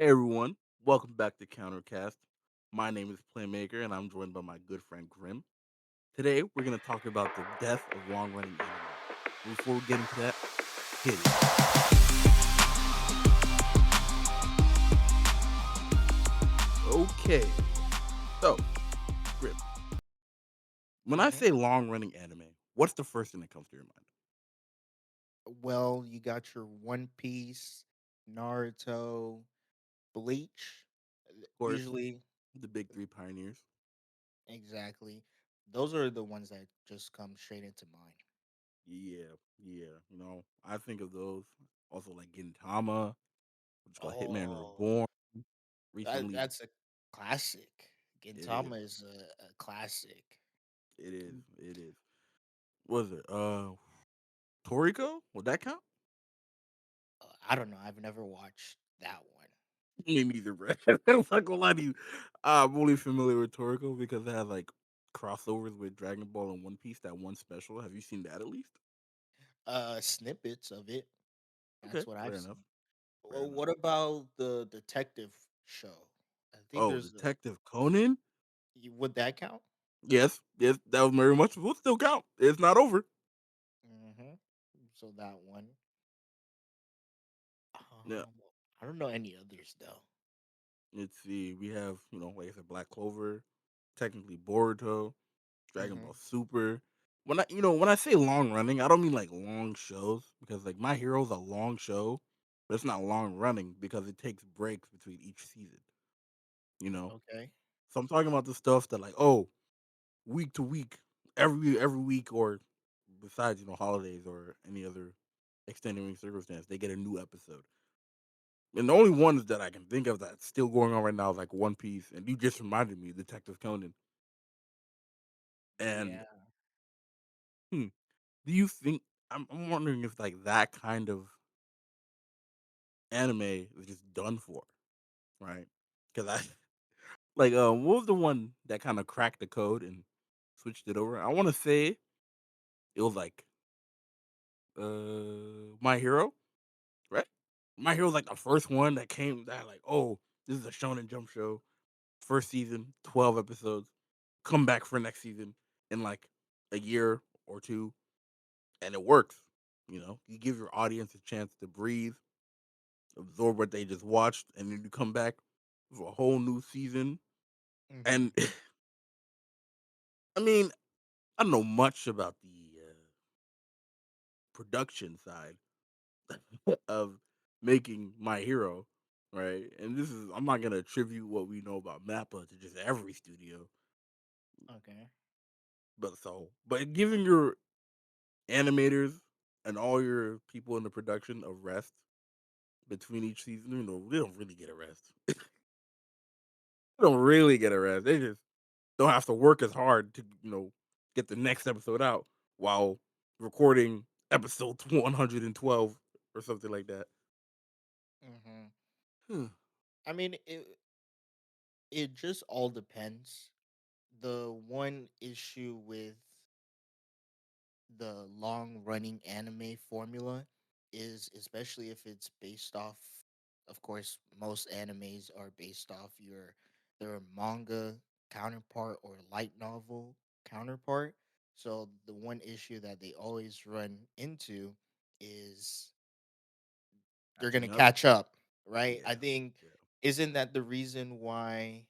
Hey everyone, welcome back to Countercast. My name is Playmaker and I'm joined by my good friend Grim. Today we're going to talk about the death of long running anime. Before we get into that, hit it. Okay, so Grim, when I hmm say long running anime, what's the first thing that comes to your mind? Well, you got your One Piece, Naruto, Bleach. Of course, Usually, the big three pioneers. exactly. Those are the ones that just come straight into mind. Yeah. I think of those. Also, like Gintama, which is called Hitman Oh, Reborn. Recently, that's a classic. it is. Gintama is a classic. It is. It is. What is it? Toriko? Would that count? I don't know. I've never watched that one. Me neither, bro. I'm not gonna lie to you. I'm only familiar with Toriko because it has like crossovers with Dragon Ball and One Piece. That one special. Have you seen that at least? Snippets of it. Okay, That's what I've fair enough. seen. Fair Well, enough. what about the detective show? I think Oh, there's a. Detective Conan. Would that count? Yes, that was very much will still count. It's not over. hmm So that one. Yeah. Um, I don't know any others though. Let's see. We have like I said, Black Clover. Technically Boruto. Dragon hmm Ball Super. When I say long running, I don't mean like long shows because like My Hero's a long show, but it's not long running because it takes breaks between each season. You know, Okay. so I'm talking about the stuff that like week to week, every week or besides holidays or any other extenuating circumstance, they get a new episode. And the only ones that I can think of that's still going on right now is like One Piece, and you just reminded me, Detective Conan. And Yeah. hmm, do you think I'm wondering if like that kind of anime is just done for, right? Because I like what was the one that kind of cracked the code and switched it over? I want to say it was like My Hero, right? My Hero's like the first one that came that like, oh, this is a Shonen Jump show, first season, 12 episodes, come back for next season in like a year or two, and it works. You give your audience a chance to breathe, absorb what they just watched, and then you come back for a whole new season. hmm And I mean, I don't know much about the production side of making My Hero, right? And I'm not gonna attribute what we know about Mappa to just every studio, Okay. but giving your animators and all your people in the production a rest between each season, they don't really get a rest. They don't really get a rest. They just don't have to work as hard to, get the next episode out while recording episode 112 or something like that. hmm Hmm. I mean, it just all depends. The one issue with the long running anime formula is especially if it's based off, of course most animes are based off their manga counterpart or light novel counterpart. So the one issue that they always run into is they're going to Catching up? catch up, right? I Yeah. think, Yeah. isn't that the reason why?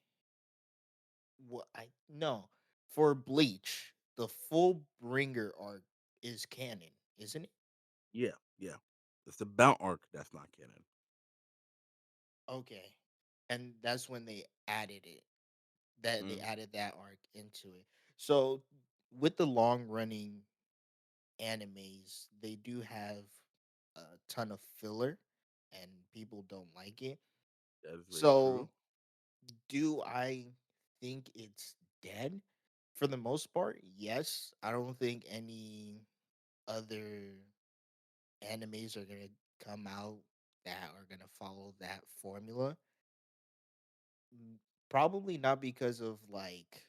What I no, for Bleach, the full Bringer arc is canon, isn't it? Yeah. Yeah. It's the Bount arc that's not canon. Okay. And that's when they added it. That they Mm, added that arc into it. So with the long running animes, they do have a ton of filler and people don't like it. that is very true. So do I think it's dead? For the most part, yes. I don't think any other animes are gonna come out that are gonna follow that formula. Probably not because of like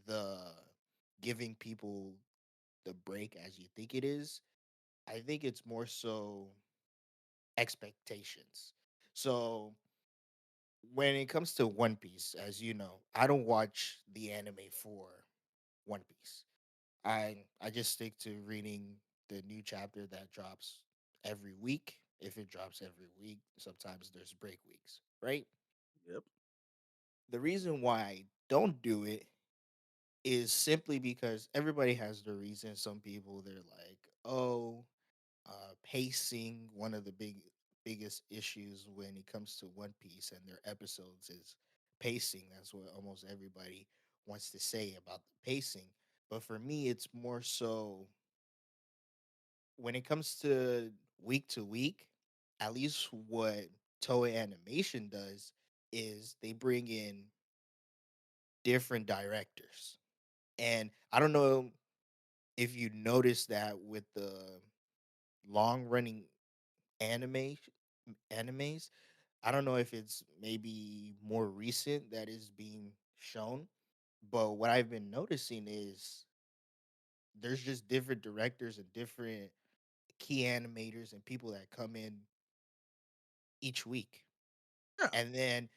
the giving people the break as you think it is. I think it's more so expectations. So when it comes to One Piece, as you know, I don't watch the anime for One Piece. I just stick to reading the new chapter that drops every week. If it drops every week, sometimes there's break weeks, right? Yep. The reason why I don't do it is simply because everybody has their reason. Some people they're like, "Oh, pacing, one of the biggest issues when it comes to One Piece and their episodes is pacing. That's what almost everybody wants to say about the pacing. But for me, it's more so when it comes to week, at least what Toei Animation does is they bring in different directors. And I don't know if you noticed that with the long running anime animes. I don't know if it's maybe more recent that is being shown, but what I've been noticing is there's just different directors and different key animators and people that come in each week. Yeah. And then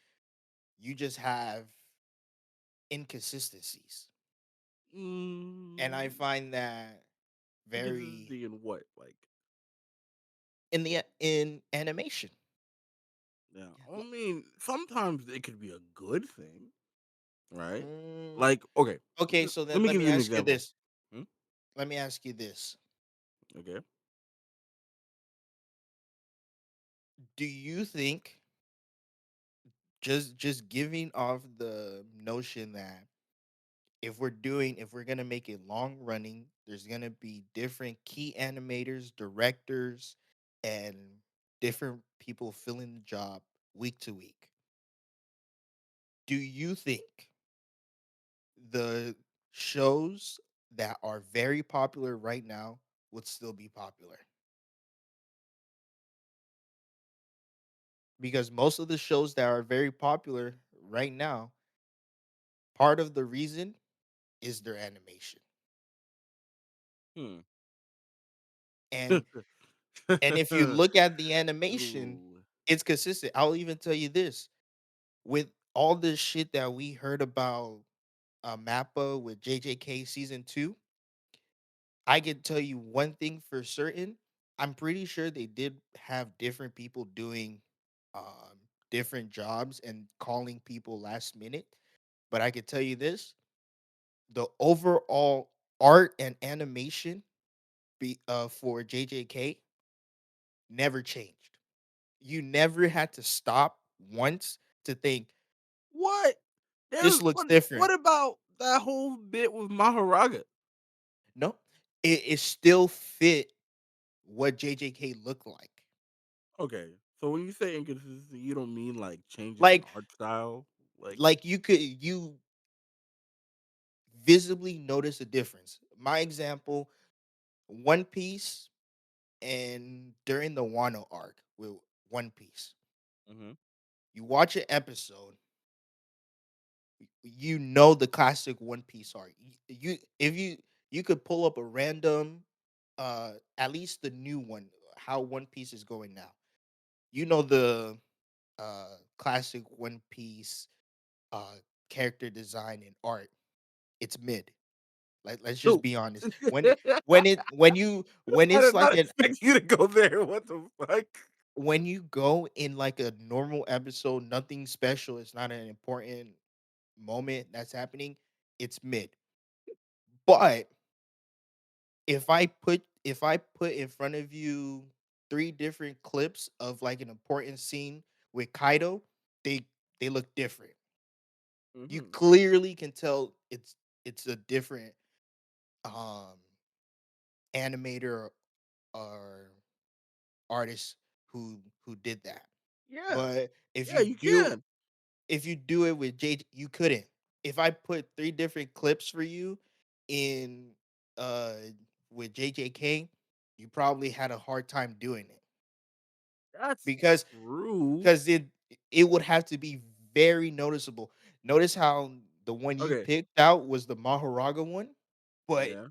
you just have inconsistencies. And I Mm, find that very inconsistency in what? Like, in animation. yeah. I mean, sometimes it could be a good thing, right? Mm, Like, okay, okay, so let then me let give me you an ask you example. this. Hmm? Let me ask you this. Okay. Do you think just giving off the notion that if we're gonna make it long running, there's gonna be different key animators, directors, and different people filling the job week to week. Do you think the shows that are very popular right now would still be popular? Because most of the shows that are very popular right now, part of the reason is their animation. Hmm. And And if you look at the animation, Ooh. it's consistent. I'll even tell you this: with all this shit that we heard about Mappa with JJK season 2, I can tell you one thing for certain. I'm pretty sure they did have different people doing different jobs and calling people last minute. But I can tell you this: the overall art and animation for JJK never changed. You never had to stop once to think, What? There's "This looks different." what about that whole bit with Maharaga? No, it still fit what JJK looked like. Okay, so when you say inconsistency, you don't mean like changes in Like art style, like you visibly notice a difference. My example, One Piece and during the Wano arc with One Piece, mhm, you watch an episode, you know the classic One Piece art. You if you could pull up a random at least the new one, how One Piece is going now. You know the classic One Piece uh character design and art. It's mid. Like let's just no. be honest. When I it's did like not an expect you to go there. What the fuck? when you go in like a normal episode, nothing special, it's not an important moment that's happening, it's mid. But if I put in front of you three different clips of like an important scene with Kaido, they they look different. You Mhm. clearly can tell it's a different um animator or artist who did that. Yeah, But if yeah, you you do can. if you do it with J you couldn't. If I put three different clips for you in uh with JJK, you probably had a hard time doing it That's because true. because it would have to be very noticeable. Notice how the one you Okay, picked out was the Maharaga one, but yeah,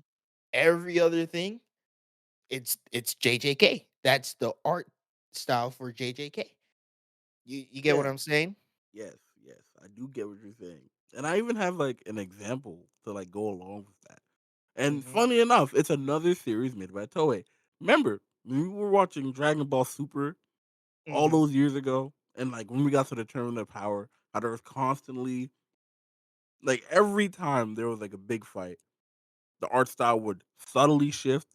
every other thing, it's JJK. That's the art style for JJK. You get what yeah, I'm saying? Yes, yes, I do get what you're saying, and I even have like an example to like go along with that. And Mhm, funny enough, it's another series made by Toei. Remember when we were watching Dragon Ball Super all mhm, those years ago, and like when we got to the Tournament of Power, how there was constantly like every time there was like a big fight, the art style would subtly shift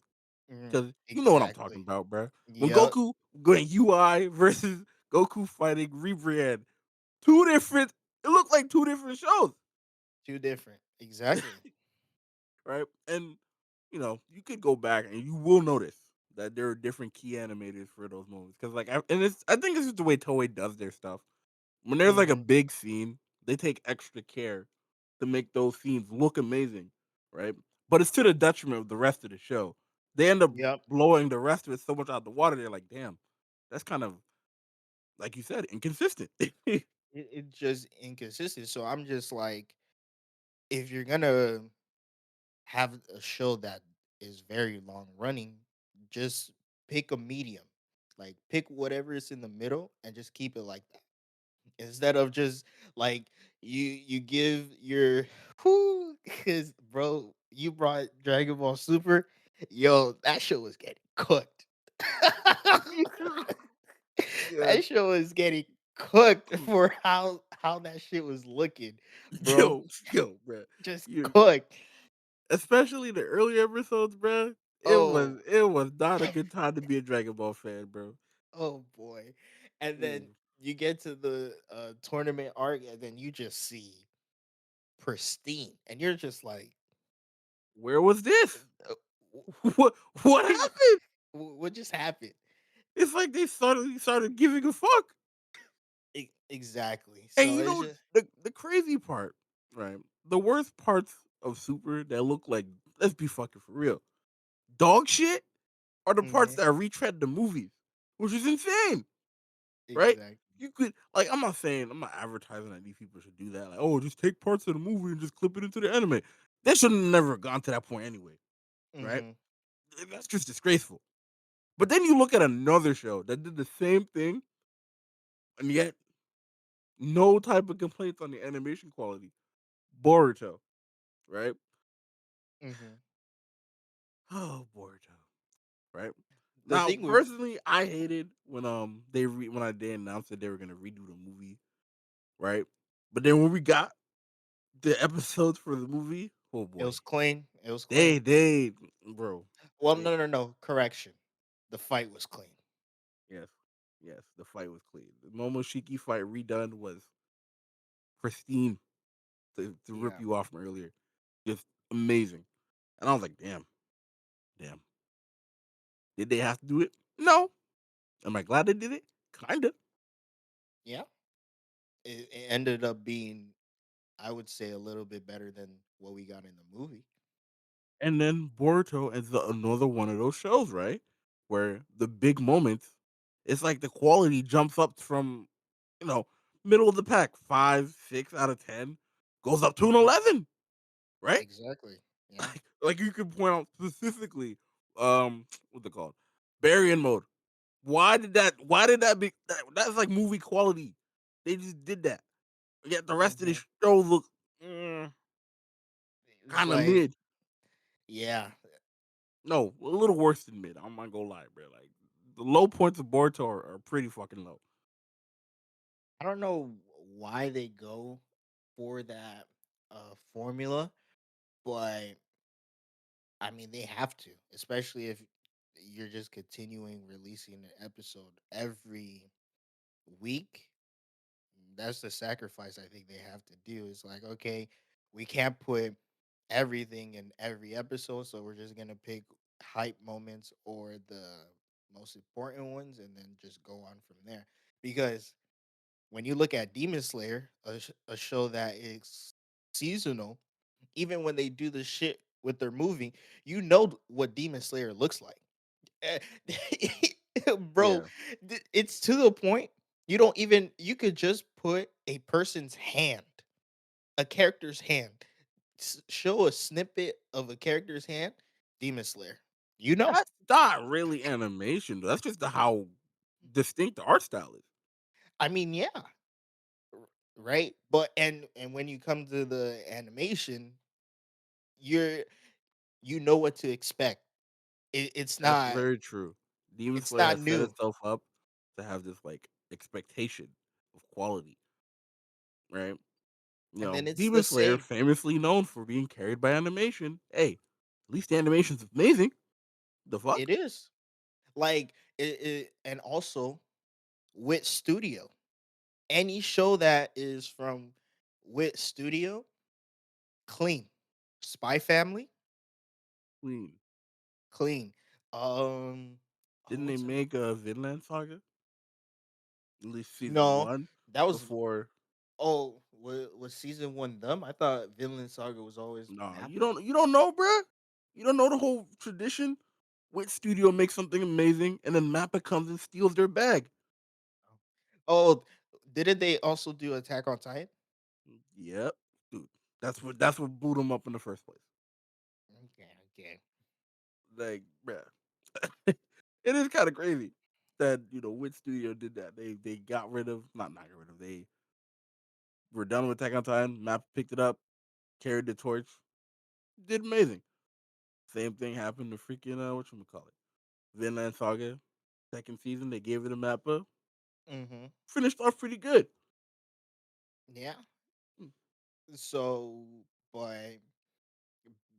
mhm. because you know what I'm talking Exactly. about, bruh. When Yep. Goku going UI versus Goku fighting Rebrian, two different. It looked like two different shows. 2 different. Exactly. Right? And you could go back and you will notice that there are different key animators for those moments. Because I think it's just the way Toei does their stuff. When there's like a Mhm. big scene, they take extra care to make those scenes look amazing, right? But it's to the detriment of the rest of the show. They end up Yep. blowing the rest of it so much out the water. They're like, damn, that's kind of like you said, inconsistent. It's just inconsistent, so I'm just like, if you're gonna have a show that is very long running, just pick a medium. Like, pick whatever is in the middle and just keep it like that. Instead of just like you give your whoo, because bro, you brought Dragon Ball Super, yo, that show was getting cooked. Yeah, That show was getting cooked for how that shit was looking, bro. bro. Just You cooked. Especially the early episodes, bro. It was Oh, it was not a good time to be a Dragon Ball fan, bro. oh boy. And then Mm. you get to the tournament arc, and then you just see pristine, and you're just like, Where was this? uh, What what happened? what just happened? It's like they started giving a fuck. Exactly. And So it's just the crazy part, right? The worst parts of Super that look like, let's be fucking for real, dog shit are the parts mhm, that retread the movies, which is insane, right? exactly. You could like I'm not advertising that these people should do that. Like, oh, just take parts of the movie and just clip it into the anime. They should have never gone to that point anyway, right? Mhm, That's just disgraceful. But then you look at another show that did the same thing, and yet no type of complaints on the animation quality. Boruto, right? mhm. Oh, Boruto, right? The Now, thing with personally, I hated when they announced that they were gonna redo the movie, right? But then when we got the episodes for the movie, oh it was boy, clean. It was they clean. they bro, Well, they no, no, no. Correction. The fight was clean. yes, yes, the fight was clean. The Momoshiki fight redone was pristine to rip Yeah. you off from earlier, just amazing. And I was like, damn, damn, did they have to do it? No. Am I glad they did it? Kinda. Yeah. It ended up being, I would say, a little bit better than what we got in the movie. And then Boruto is another one of those shows, right? Where the big moments, it's like the quality jumps up from, you know, middle of the pack, 5, 6 out of 10, goes up to an Mhm. 11, right? Exactly. Yeah. Like you could point out specifically, what's it called? Barry mode. Why did that that's like movie quality. They just did that. Yet the rest of the Mhm. show look It's kind of like, mid. yeah. No, a little worse than mid. I'm not gonna lie, bro. Like the low points of Boruto are pretty fucking low. I don't know why they go for that formula, but I mean they have to, especially if you're just continuing releasing an episode every week. That's the sacrifice I think they have to do. It's like, okay, we can't put everything in every episode, so we're just gonna pick hype moments or the most important ones and then just go on from there. Because when you look at Demon Slayer, a show that is seasonal, even when they do the shit with their movie, you know what Demon Slayer looks like. Eh, bro, Yeah, it's to the point you don't even you could just put a person's hand, a character's hand, show a snippet of a character's hand, Demon Slayer. You know. that's not really animation. Though. That's just how distinct the art style is. I mean, yeah. right? But and when you come to the animation, you're you know what to expect. It's That's not very true. Demon it's Slayer not has set new. itself up to have this like expectation of quality, right? You And know, then it's Demon the Slayer same. famously known for being carried by animation. Hey, at least the animation's amazing. The It fuck? is. Like and also Wit Studio. Any show that is from Wit Studio, clean. Spy Family, Clean. clean. Um, oh, Didn't they what's it? make a Vinland Saga? At least season No, one that was before. oh, was season one them? I thought Vinland Saga was always No, Mappa. you don't know, bruh. You don't know the whole tradition. Which studio makes something amazing, and then Mappa comes and steals their bag. Oh, didn't they also do Attack on Titan? Yep, dude. That's what blew them up in the first place. Okay, okay. Like, bruh. It is kind of crazy that which studio did that. They got rid of not got rid of. They were done with Attack on Titan. Map picked it up, carried the torch, did amazing. Same thing happened to freaking what call it, Vinland Saga, second season. They gave it a Mappa, Mm-hmm. finished off pretty good. Yeah. Hmm, So, but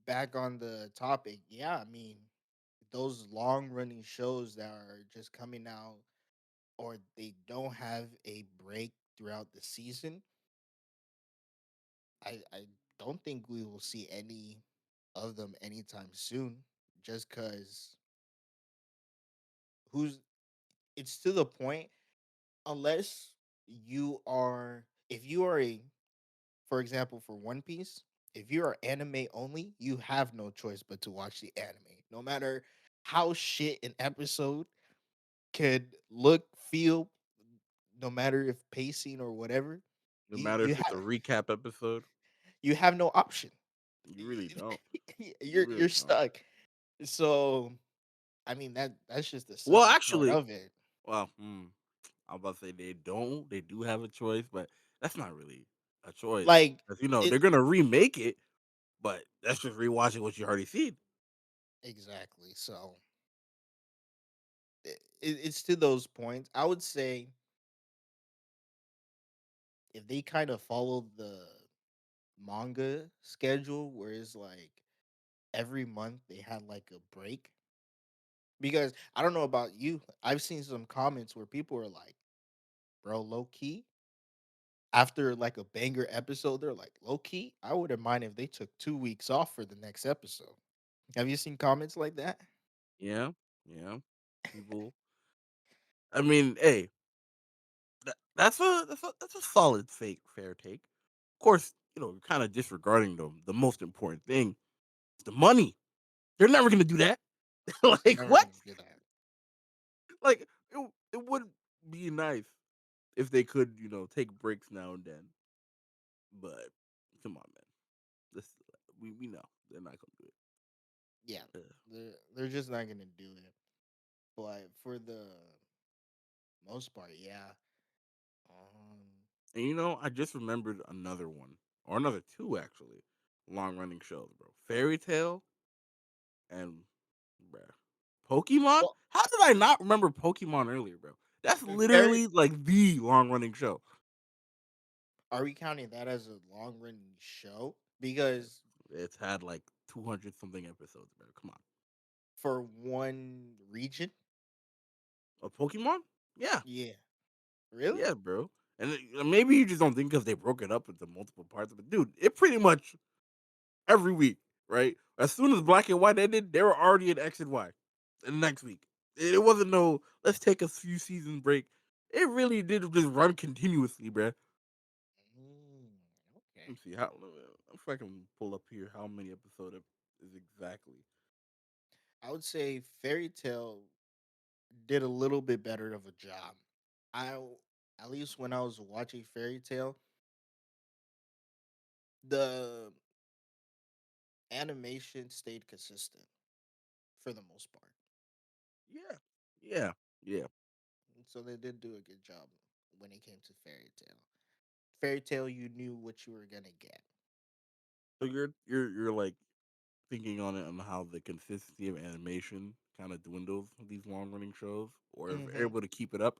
back on the topic, yeah, I mean, those long running shows that are just coming out or they don't have a break throughout the season, I don't think we will see any of them anytime soon. Just because who's it's to the point unless you are if you are a for example for One Piece, if you are anime only, you have no choice but to watch the anime. No matter how shit an episode could look, feel, no matter if pacing or whatever, no matter you if it's a have recap episode, you have no option. you really don't. You You're really don't. stuck. So I mean that's just the Well, sucky part actually, of it. well, I'm about to say they don't. They do have a choice, but that's not really a choice Like because it they're gonna remake it, but that's just rewatching what you already seen. exactly. So it's to those points. I would say if they kind of follow the manga schedule, where it's like every month they had like a break. Because I don't know about you, I've seen some comments where people are like, "Bro, low key." After like a banger episode, they're like, "Low key, I wouldn't mind if they took 2 weeks off for the next episode." Have you seen comments like that? Yeah, yeah. People, I mean, hey, that's a solid fake fair take. Of course, you're kind of disregarding the most important thing, is the money. They're never gonna do that. They're Like never what? gonna do that. Like it would be nice if they could, take breaks now and then. But come on, man. This we know they're not gonna do Yeah, it. Ugh. they're just not gonna do it. But for the most part, yeah. Um, And I just remembered another one or another two actually, long running shows, bro. Fairy Tale and bruh, Pokemon. well, How did I not remember Pokemon earlier, bro? That's very. literally like the long running show. Are we counting that as a long running show? Because It's had like 200 something episodes, bro. Come on. for one region, A Pokemon? Yeah, yeah, really, yeah, bro. And maybe you just don't think because they broke it up into multiple parts, but dude, it pretty much every week, right? As soon as Black and White ended, they were already in X and Y the next week. It wasn't no let's take a few season break. It really did just run continuously, bro. mm, Let me okay. see how if I can pull up here how many episode it is exactly. I would say Fairy Tale did a little bit better of a job. At least when I was watching Fairy Tale, the animation stayed consistent for the most part. Yeah, yeah, yeah. So they did do a good job when it came to Fairy Tale. fairy tale, you knew what you were gonna get. So you're like thinking on it on how the consistency of animation kind of dwindles with these long running shows, or if they're Hmm. able to keep it up.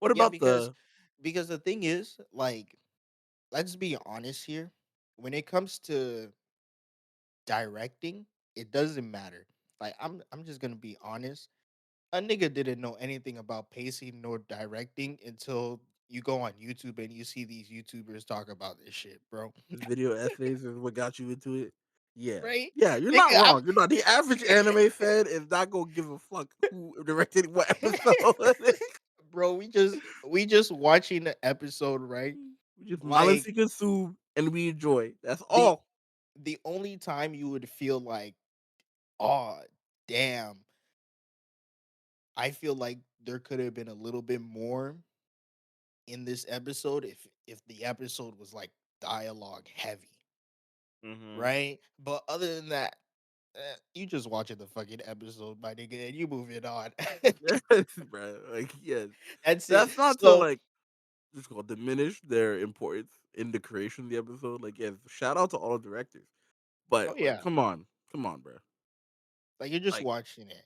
What Yeah, about the because the thing is, like, let's be honest here. When it comes to directing, it doesn't matter. Like, I'm just gonna be honest. A nigga didn't know anything about pacing nor directing until you go on YouTube and you see these YouTubers talk about this shit, bro. video essays is what got you into it? Yeah. Right? Yeah, you're not Nigga, I'm wrong. You're not. The average anime fan is not gonna give a fuck who directed what episode. bro, we just watching the episode, right? We just Like mindlessly consume and we enjoy. That's the all. the only time you would feel like, oh damn, I feel like there could have been a little bit more in this episode if the episode was like dialogue heavy, Hmm. right? But other than that, you just watching the fucking episode, my nigga, and you moving on. Yes, bro. Like, yes. That's it. That's not to So, like just called diminish their importance in the creation of the episode. Like, yes, shout out to all the directors. But oh like, yeah, come on, bro. like you're just Like, watching it.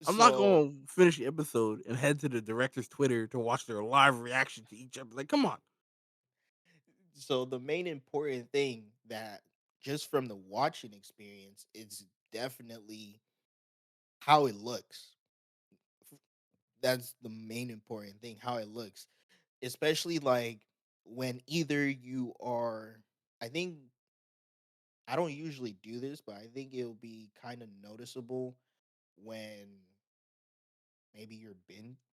I'm not So, gonna finish the episode and head to the director's Twitter to watch their live reaction to each episode. Like, come on. so the main important thing that just from the watching experience, it's definitely how it looks. That's the main important thing, how it looks. Especially like when either you are, I think I don't usually do this, but I think it'll be kind of noticeable when maybe you're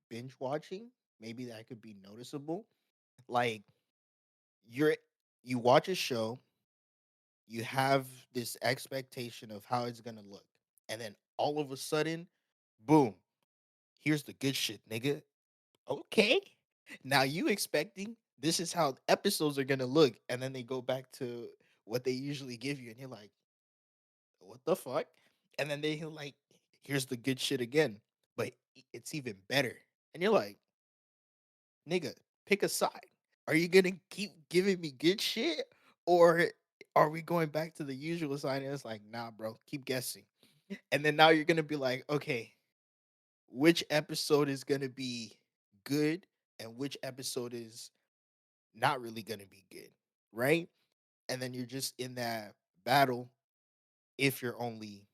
binge watching. Maybe that could be noticeable. Like you're you watch a show, you have this expectation of how it's gonna look, and then all of a sudden, boom, here's the good shit, nigga. Okay. Now you expecting this is how episodes are gonna look, and then they go back to what they usually give you, and you're like, what the fuck? And then they like, here's the good shit again, but it's even better. And you're like, nigga, pick a side. Are you gonna keep giving me good shit? Or are we going back to the usual side? And it's like, nah, bro, keep guessing. And then now you're gonna be like, okay, which episode is gonna be good and which episode is not really gonna be good, right? And then you're just in that battle if you're only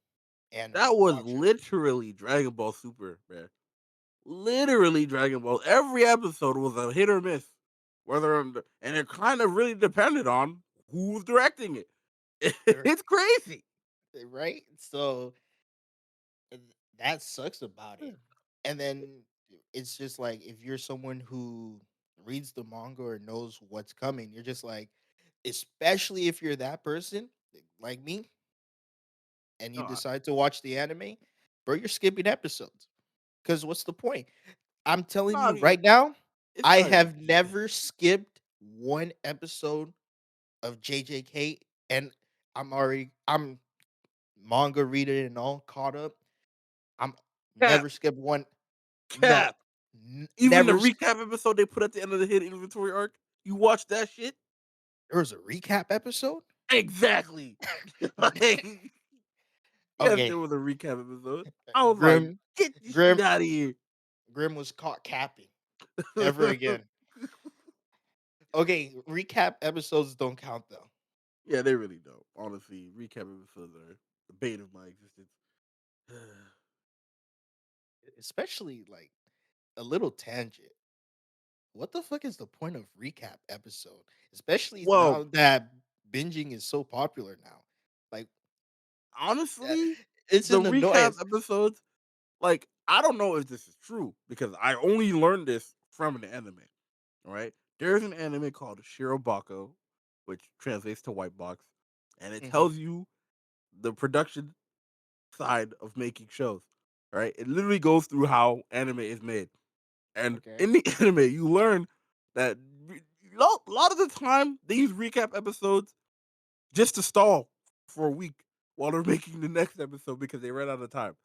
anime That was watcher. literally Dragon Ball Super, man. Literally Dragon Ball. Every episode was a hit or miss. And it kind of really depended on who was directing it. Er, It's crazy. right? So and that sucks about it. And then it's just like if you're someone who reads the manga or knows what's coming, you're just like, especially if you're that person like me and you No, decide to watch the anime, bro, you're skipping episodes. Because what's the point? I'm telling you not even. right now, It's I not even. have never skipped one episode of JJK, and I'm manga reader and all caught up. I'm Cap, never skipped one. No, cap. n- Even the never. s- recap episode they put at the end of the hit inventory arc. You watch that shit? There was a recap episode. Exactly. Like, yes, Okay, there was a recap episode. I was like, Grim, get this shit Grim, out of here. Grim was caught capping. Never again. Okay, recap episodes don't count though. Yeah, they really don't. Honestly, recap episodes are the bane of my existence. Especially like a little tangent. What the fuck is the point of recap episode? Especially Well, now that binging is so popular now. Like uh, honestly, it's the an recap annoyance. episodes, like, I don't know if this is true because I only learned this from an anime. All right. There's an anime called Shirobako, which translates to white box, and it Hmm. tells you the production side of making shows. All right. It literally goes through how anime is made. And Okay. in the anime, you learn that a lot of the time they use recap episodes just to stall for a week while they're making the next episode because they ran out of time.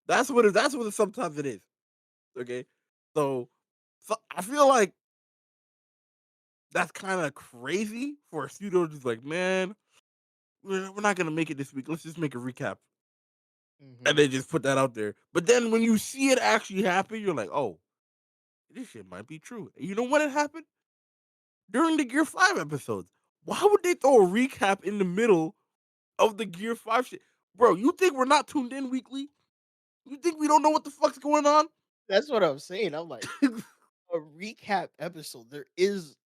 That's what it sometimes it is. Okay, so I feel like that's kind of crazy for a studio just like, man, we're not gonna make it this week. Let's just make a recap. And Hmm. then just put that out there. But then when you see it actually happen, you're like, oh, this shit might be true. And you know when it happened? During the Gear 5 episodes. Why would they throw a recap in the middle of the Gear 5 shit? Bro, you think we're not tuned in weekly? You think we don't know what the fuck's going on? That's what I'm saying. I'm like, a recap episode. There is.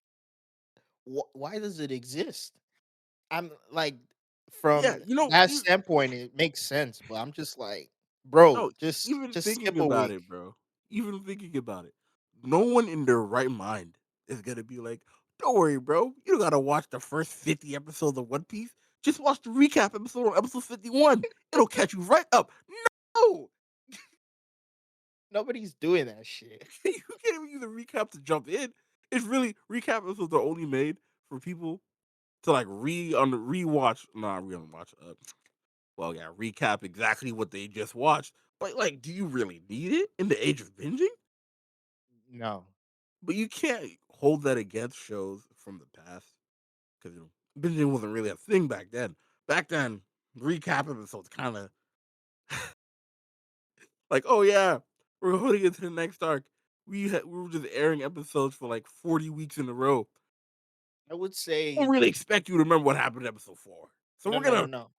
Why does it exist? I'm like, Yeah, from you know, that you standpoint, it makes sense. But I'm just like, bro, no, even just skip thinking a about week. it, bro. Even thinking about it, no one in their right mind is gonna be like, "Don't worry, bro. You don't gotta watch the first 50 episodes of One Piece. Just watch the recap episode on episode 51. It'll catch you right up." No, Nobody's doing that shit. you can't even use a recap to jump in. It's really recap episodes are only made for people to like rewatch, not re-watch. Well, yeah, recap exactly what they just watched. But like, do you really need it in the age of binging? No, But you can't hold that against shows from the past because binging wasn't really a thing back then. Back then, recap episodes kind of like, oh yeah, we're holding it to the next arc. We were just airing episodes for like 40 weeks in a row. I would I don't say really expect you to remember what happened in episode 4. So no, we're no, no, gonna no.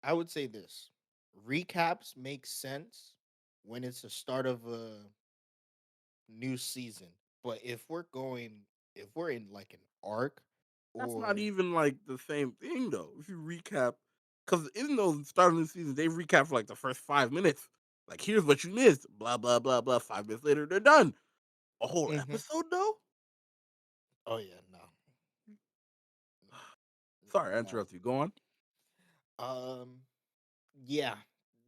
I would say this: recaps make sense when it's the start of a new season. But if we're in like an arc, that's not or even like the same thing though. If you recap, because even though the start of the season they recap for like the first 5 minutes, like here's what you missed, blah blah blah blah. 5 minutes later they're done. A whole Mhm. episode though? Oh yeah, no, Sorry, I no. interrupted you. Go on. Um, yeah,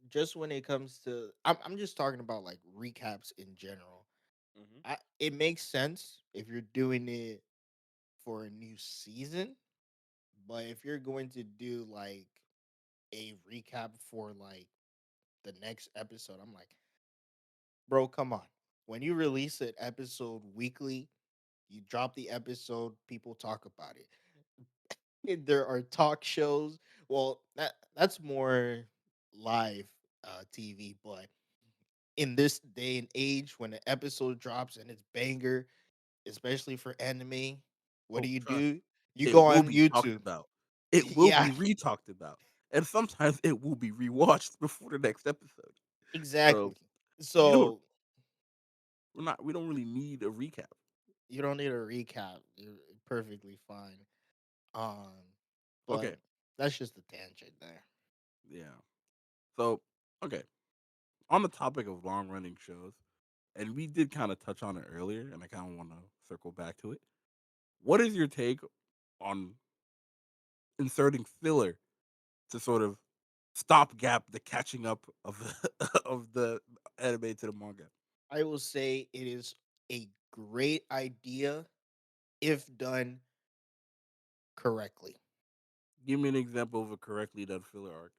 just when it comes to, I'm just talking about like recaps in general. Hmm. It makes sense if you're doing it for a new season, but if you're going to do like a recap for like the next episode, I'm like, bro, come on. When you release an episode weekly, you drop the episode, people talk about it. There are talk shows. Well, that's more live TV, but in this day and age, when an episode drops and it's banger, especially for anime, what Oh, trust. do? You It go will on be talked YouTube. about. It will Yeah, be re-talked about. And sometimes it will be rewatched before the next episode. So exactly. you don't So we don't really need a recap. you don't need a recap. You're perfectly fine. Um, Okay. but that's just a tangent there. Yeah. So okay. On the topic of long running shows, and we did kind of touch on it earlier, and I kind of want to circle back to it. What is your take on inserting filler to sort of stopgap the catching up of the of the anime to the manga? I will say it is a great idea if done correctly. Give me an example of a correctly done filler arc,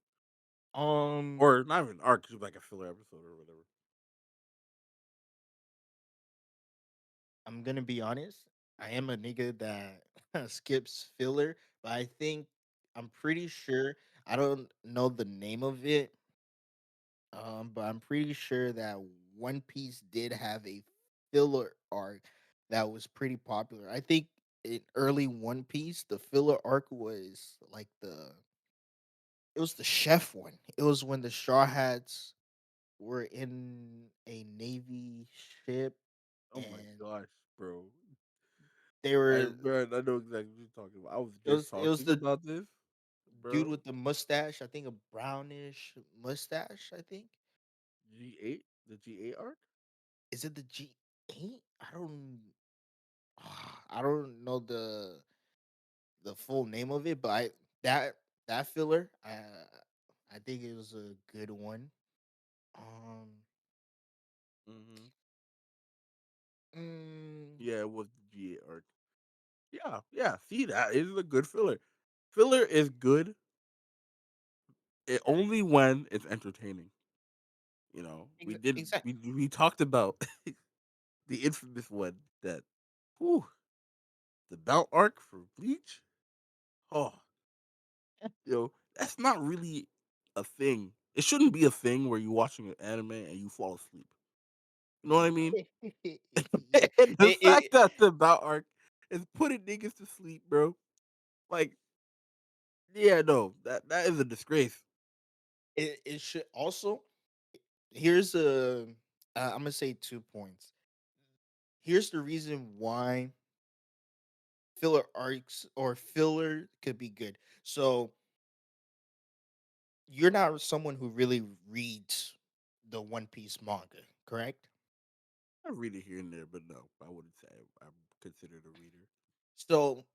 Um, or not even arc, just like a filler episode or whatever. I'm gonna be honest. I am a nigga that skips filler, but I think I'm pretty sure I don't know the name of it. But I'm pretty sure that One Piece did have a filler arc that was pretty popular. I think in early One Piece, the filler arc was like it was the chef one. It was when the Straw Hats were in a Navy ship Oh my and gosh, bro! they were I know exactly what you're talking about. I was just it was talking the about this, dude bro. with the mustache, I think a brownish mustache, I think. G8, the G8 arc. Is it the G8? I don't know the full name of it, but that that filler, I think it was a good one. Um, Hmm. mm, Yeah, it was the G8 arc. Yeah, yeah. See, that is a good filler. Filler is good only when it's entertaining. You know, exactly. we talked about the infamous one that, whew. The belt arc for Bleach. Oh, that's not really a thing. It shouldn't be a thing where you're watching an anime and you fall asleep. You know what I mean? Yeah, And the fact it that the belt arc is putting niggas to sleep, bro. Like, yeah, no, that is a disgrace. it should also here's a I'm gonna say 2 points. Here's the reason why filler arcs or filler could be good. So you're not someone who really reads the One Piece manga, correct? I read it here and there, but no, I wouldn't say I'm considered a reader. So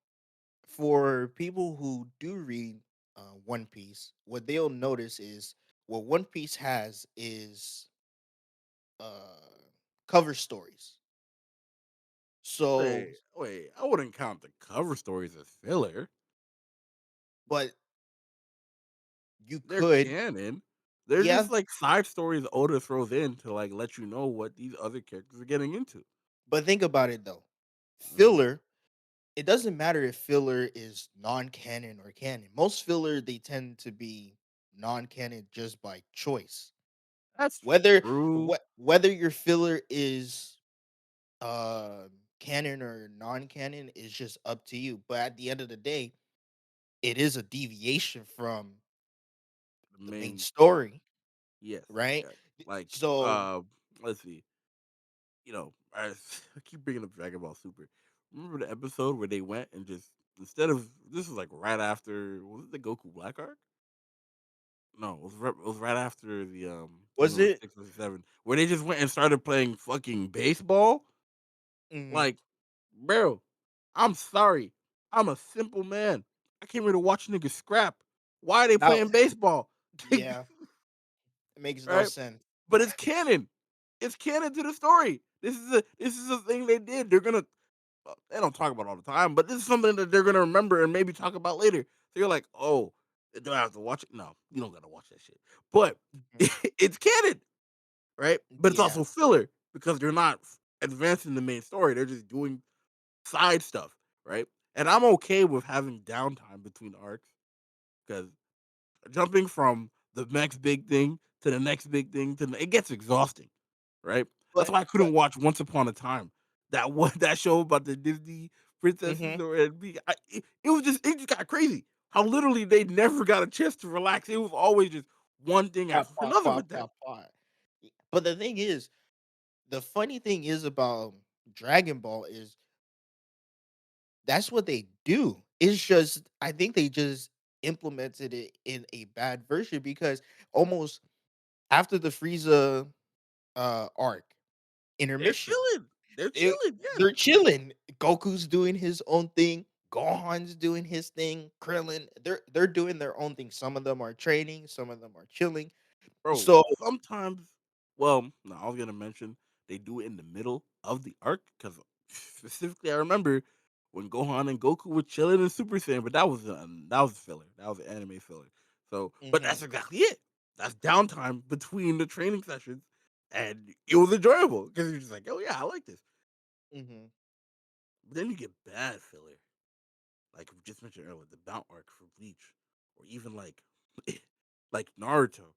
for people who do read One Piece, what they'll notice is what One Piece has is cover stories. So, Wait, I wouldn't count the cover stories as filler. but you They're could, canon. They're yeah. just like side stories Oda throws in to like let you know what these other characters are getting into. But think about it though, Mhm. filler. It doesn't matter if filler is non-canon or canon. Most filler they tend to be non-canon just by choice. That's Whether true. whether your filler is canon or non-canon is just up to you. But at the end of the day, it is a deviation from The the main main story. story, Yes, right? yes. Like, So, let's see. I keep bringing up Dragon Ball Super. Remember the episode where they went and just instead of this was like right after was it the Goku Black arc? No, it was right after the was number it? 6 or 7 where they just went and started playing fucking baseball. Mhm. Like, bro, I'm sorry. I'm a simple man. I came here to watch niggas scrap. Why are they Now, playing baseball? yeah, it makes no Right? sense. But it's canon. It's canon to the story. This is a thing they did. They don't talk about it all the time, but this is something that they're gonna remember and maybe talk about later. So you're like, oh, do I have to watch it? No, you don't gotta watch that shit. But Mhm. it's canon, right? But it's Yeah. also filler because they're not advancing the main story. They're just doing side stuff, right? And I'm okay with having downtime between arcs because jumping from the next big thing to the next big thing it gets exhausting, right? That's But why I but couldn't watch Once Upon a Time. That one that show about the Disney princesses mhm. or it just got crazy. How literally they never got a chance to relax. It was always just one thing Pop, after pop, another pop, with them. pop, pop. But the thing is, the funny thing is about Dragon Ball is that's what they do. It's just I think they just implemented it in a bad version because almost after the Frieza arc They're intermission, chilling. They're it, chilling. Yes, they're chilling. Goku's doing his own thing. Gohan's doing his thing. Krillin, they're doing their own thing. Some of them are training. Some of them are chilling. bro. So, Sometimes, well, no, I was gonna mention they do it in the middle of the arc because specifically, I remember when Gohan and Goku were chilling in Super Saiyan, but that was filler. That was an anime filler. So, but mhm, that's exactly it. That's downtime between the training sessions, and it was enjoyable because you're just like, oh yeah, I like this. mhm. But then you get bad filler, like we just mentioned earlier, the Mount arc for Bleach, or even like like Naruto.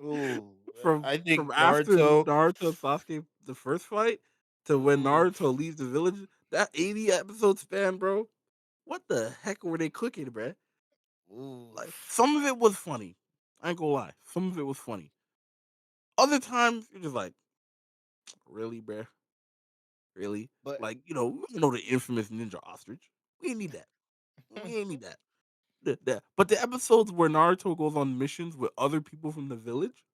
Ooh, From I from think after Naruto. Naruto and Sasuke, the first fight, to when Ooh, Naruto leaves the village, that 80 episode span, bro. What the heck were they cooking, bruh? ooh. Like some of it was funny. I ain't gonna lie. Some of it was funny. Other times you're just like, really, bruh? Really? But Like, we know the infamous ninja ostrich. We ain't need that. We ain't need that. But the episodes where Naruto goes on missions with other people from the village,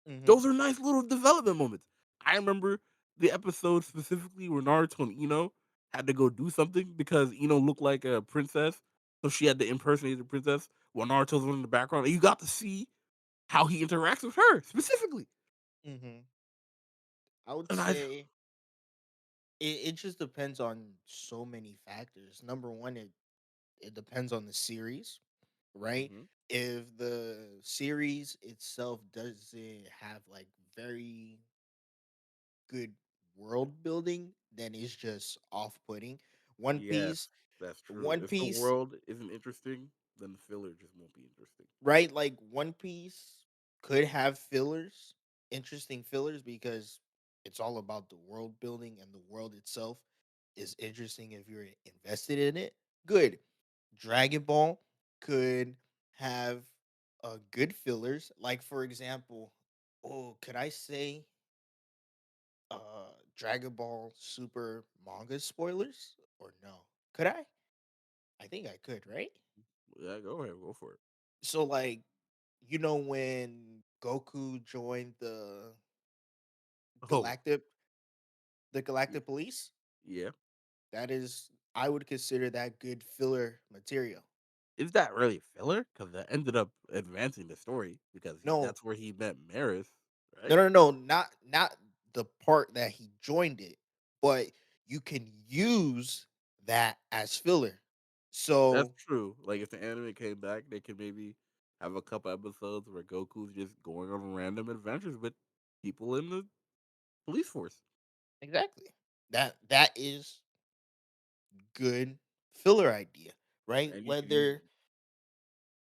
mhm, those are nice little development moments. I remember the episode specifically where Naruto and Ino had to go do something because Ino looked like a princess, so she had to impersonate the princess while Naruto's in the background. And you got to see how he interacts with her specifically. mhm. I would And I, say it just depends on so many factors. Number one, it depends on the series, right? Mhm. If the series itself doesn't have like very good world building, then it's just off putting. One Yes, Piece, that's true. One If the Piece, world isn't interesting, then the filler just won't be interesting. right? Like One Piece could have fillers, interesting fillers, because it's all about the world building and the world itself is interesting if you're invested in it. Good. Dragon Ball could have good fillers. Like for example, oh, could I say Dragon Ball Super manga spoilers or no? Could I? I think I could, right? Yeah, go ahead, go for it. So like, when Goku joined Oh, Galactic the y- Galactic Police, yeah. that is, I would consider that good filler material. Is that really filler? Because that ended up advancing the story because No, that's where he met Maris, no, right? no, no, not the part that he joined it, but you can use that as filler. That's So true. Like if the anime came back, they could maybe have a couple episodes where Goku's just going on random adventures with people in the police force, exactly. That is good filler idea, right? and you could use Whether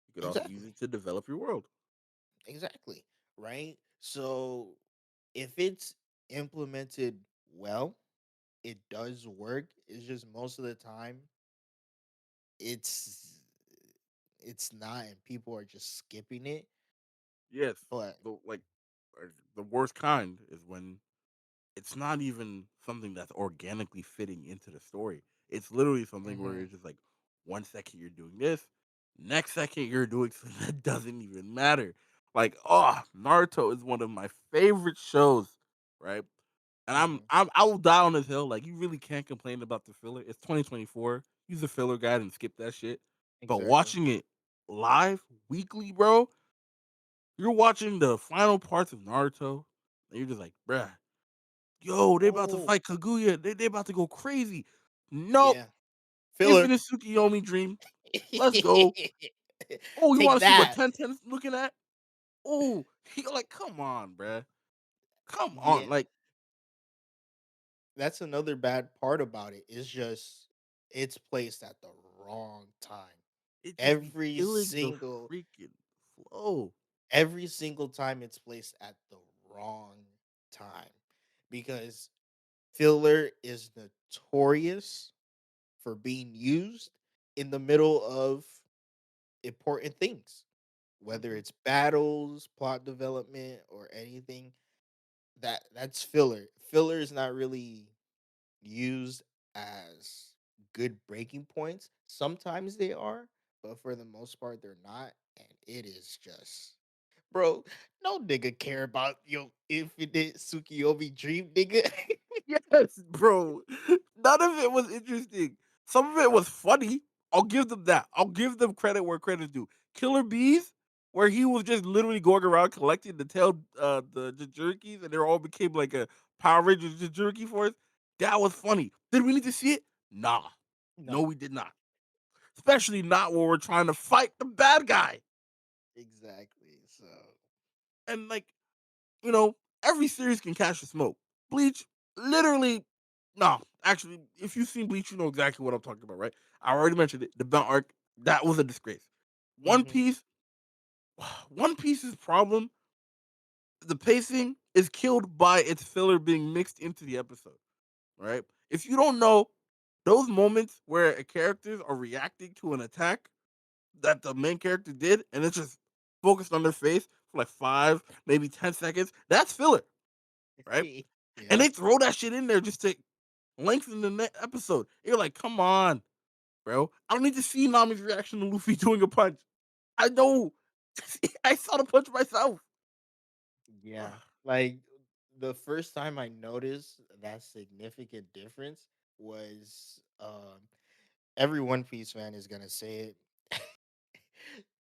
you could also use exactly, it to develop your world. exactly, right? So if it's implemented well, it does work. It's just most of the time it's it's not, and people are just skipping it. Yes, But the worst kind is when it's not even something that's organically fitting into the story. It's literally something where mhm, you're just like, 1 second you're doing this, next second you're doing something that doesn't even matter. Like, oh, Naruto is one of my favorite shows, right? And mhm, I will die on this hill. Like, you really can't complain about the filler. It's 2024. Use a filler guide and skip that shit. But exactly. watching it live weekly, bro, you're watching the final parts of Naruto, and you're just like, bruh, yo, they about to Oh, fight Kaguya. They about to go crazy. Nope. yeah, filler. Infinite Tsukiyomi dream. Let's go. Oh, you Take want to see what that. 1010's looking at? Oh, he like, come on, bruh. Come Yeah, on. Like, that's another bad part about it. It's just it's placed at the wrong time. it just be Every killing the single freaking flow. every single time it's placed at the wrong time, because filler is notorious for being used in the middle of important things, whether Mhm. it's battles, plot development, or anything. That's filler. Filler is not really used as good breaking points. Sometimes they are, but for the most part they're not, and it is just, bro, no nigga care about your infinite Tsukiyomi dream, nigga. Yes, bro. None of it was interesting. Some of it was funny. I'll give them that. I'll give them credit where credit's due. Killer Bees, where he was just literally going around collecting the Jinchurikis, and they all became like a Power Rangers Jinchuriki force. That was funny. Did we need to see it? Nah. No, No, we did not. Especially not when we're trying to fight the bad guy. exactly. So, And like, you know, every series can catch the smoke. Bleach, literally, no. Actually, if you've seen Bleach, you know exactly what I'm talking about, right? I already mentioned it. The Belt arc, that was a disgrace. One mhm, Piece, One Piece's problem, the pacing is killed by its filler being mixed into the episode, right? If you don't know, those moments where a characters are reacting to an attack that the main character did, and it's just focused on their face for like 5, maybe 10 seconds, that's filler, right? And yeah, they throw that shit in there just to lengthen the episode. You're like, come on, bro. I don't need to see Nami's reaction to Luffy doing a punch. I know. I saw the punch myself. yeah. Like the first time I noticed that significant difference was every One Piece fan is gonna say it.